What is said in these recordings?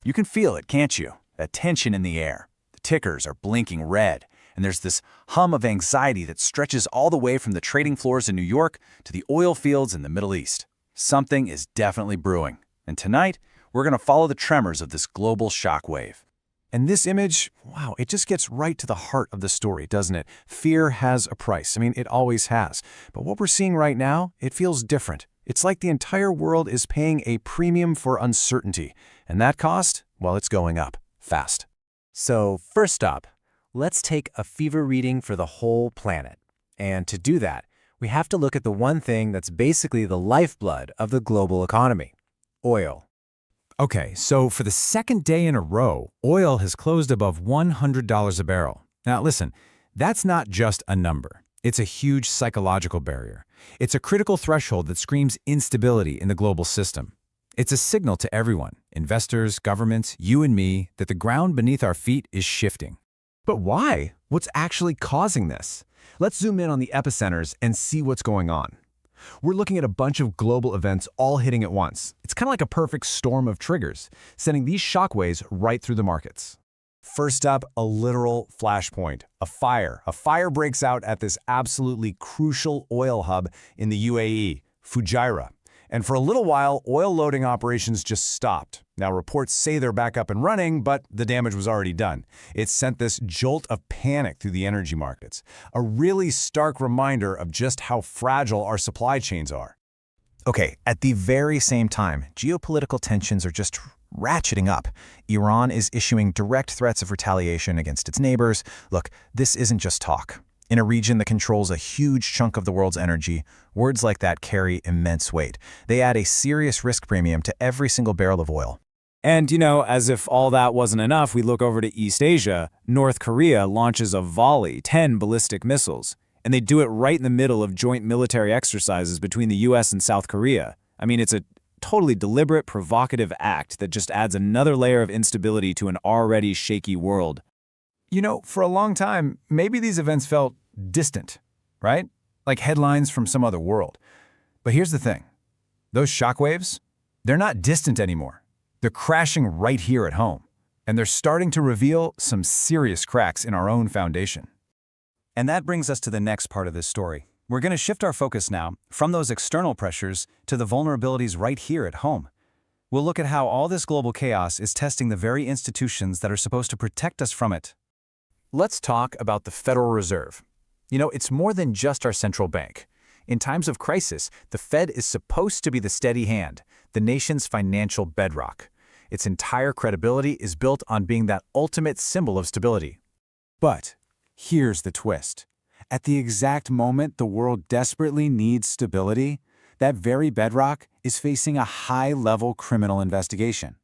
You can feel it, can't you? That tension in the air. The tickers are blinking red, and there's this hum of anxiety that stretches all the way from the trading floors in New York to the oil fields in the Middle East. Something is definitely brewing, and tonight, we're going to follow the tremors of this global shockwave. And this image, wow, it just gets right to the heart of the story, doesn't it? Fear has a price. I mean, it always has. But what we're seeing right now, it feels different. It's like the entire world is paying a premium for uncertainty. And that cost, well, it's going up, fast. So first up, let's take a fever reading for the whole planet. And to do that, we have to look at the one thing that's basically the lifeblood of the global economy: oil. Okay, so for the second day in a row, oil has closed above $100 a barrel. Now listen, that's not just a number. It's a huge psychological barrier. It's a critical threshold that screams instability in the global system. It's a signal to everyone, investors, governments, you and me, that the ground beneath our feet is shifting. But why? What's actually causing this? Let's zoom in on the epicenters and see what's going on. We're looking at a bunch of global events all hitting at once. It's kind of like a perfect storm of triggers, sending these shockwaves right through the markets. First up, a literal flashpoint, a fire. A fire breaks out at this absolutely crucial oil hub in the UAE, Fujairah. And for a little while, oil loading operations just stopped. Now, reports say they're back up and running, but the damage was already done. It sent this jolt of panic through the energy markets, a really stark reminder of just how fragile our supply chains are. Okay, at the very same time, geopolitical tensions are just ratcheting up. Iran is issuing direct threats of retaliation against its neighbors. Look, this isn't just talk. In a region that controls a huge chunk of the world's energy, words like that carry immense weight. They add a serious risk premium to every single barrel of oil. And, as if all that wasn't enough, we look over to East Asia. North Korea launches a volley, 10 ballistic missiles. And they do it right in the middle of joint military exercises between the U.S. and South Korea. I mean, it's a totally deliberate, provocative act that just adds another layer of instability to an already shaky world. For a long time, maybe these events felt distant, right? Like headlines from some other world. But here's the thing. Those shockwaves, they're not distant anymore. They're crashing right here at home. And they're starting to reveal some serious cracks in our own foundation. And that brings us to the next part of this story. We're going to shift our focus now from those external pressures to the vulnerabilities right here at home. We'll look at how all this global chaos is testing the very institutions that are supposed to protect us from it. Let's talk about the Federal Reserve. It's more than just our central bank. In times of crisis, the Fed is supposed to be the steady hand, the nation's financial bedrock. Its entire credibility is built on being that ultimate symbol of stability. But here's the twist. At the exact moment the world desperately needs stability, that very bedrock is facing a high-level criminal investigation.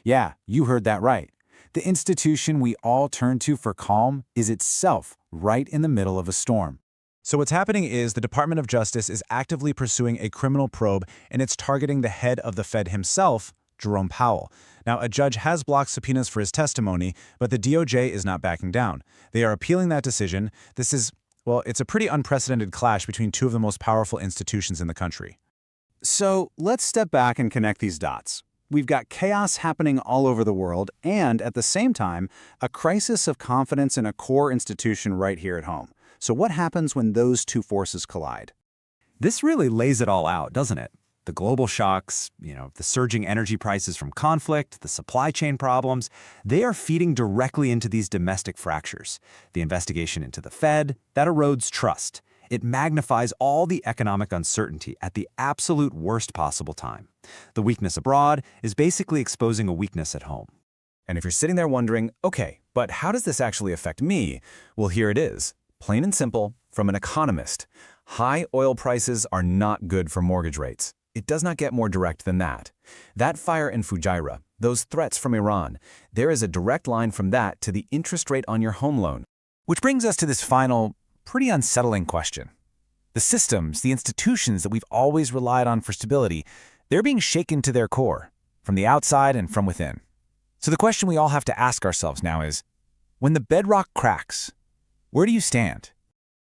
Yeah, you heard that right. The institution we all turn to for calm is itself right in the middle of a storm. So what's happening is the Department of Justice is actively pursuing a criminal probe, and it's targeting the head of the Fed himself, Jerome Powell. Now, a judge has blocked subpoenas for his testimony, but the DOJ is not backing down. They are appealing that decision. This is, it's a pretty unprecedented clash between two of the most powerful institutions in the country. So let's step back and connect these dots. We've got chaos happening all over the world and, at the same time, a crisis of confidence in a core institution right here at home. So what happens when those two forces collide? This really lays it all out, doesn't it? The global shocks, the surging energy prices from conflict, the supply chain problems, they are feeding directly into these domestic fractures. The investigation into the Fed, that erodes trust. It magnifies all the economic uncertainty at the absolute worst possible time. The weakness abroad is basically exposing a weakness at home. And if you're sitting there wondering, okay, but how does this actually affect me? Well, here it is. Plain and simple, from an economist. High oil prices are not good for mortgage rates. It does not get more direct than that. That fire in Fujairah, those threats from Iran, there is a direct line from that to the interest rate on your home loan. Which brings us to this final, pretty unsettling question. The systems, the institutions that we've always relied on for stability, they're being shaken to their core, from the outside and from within. So the question we all have to ask ourselves now is, when the bedrock cracks, where do you stand?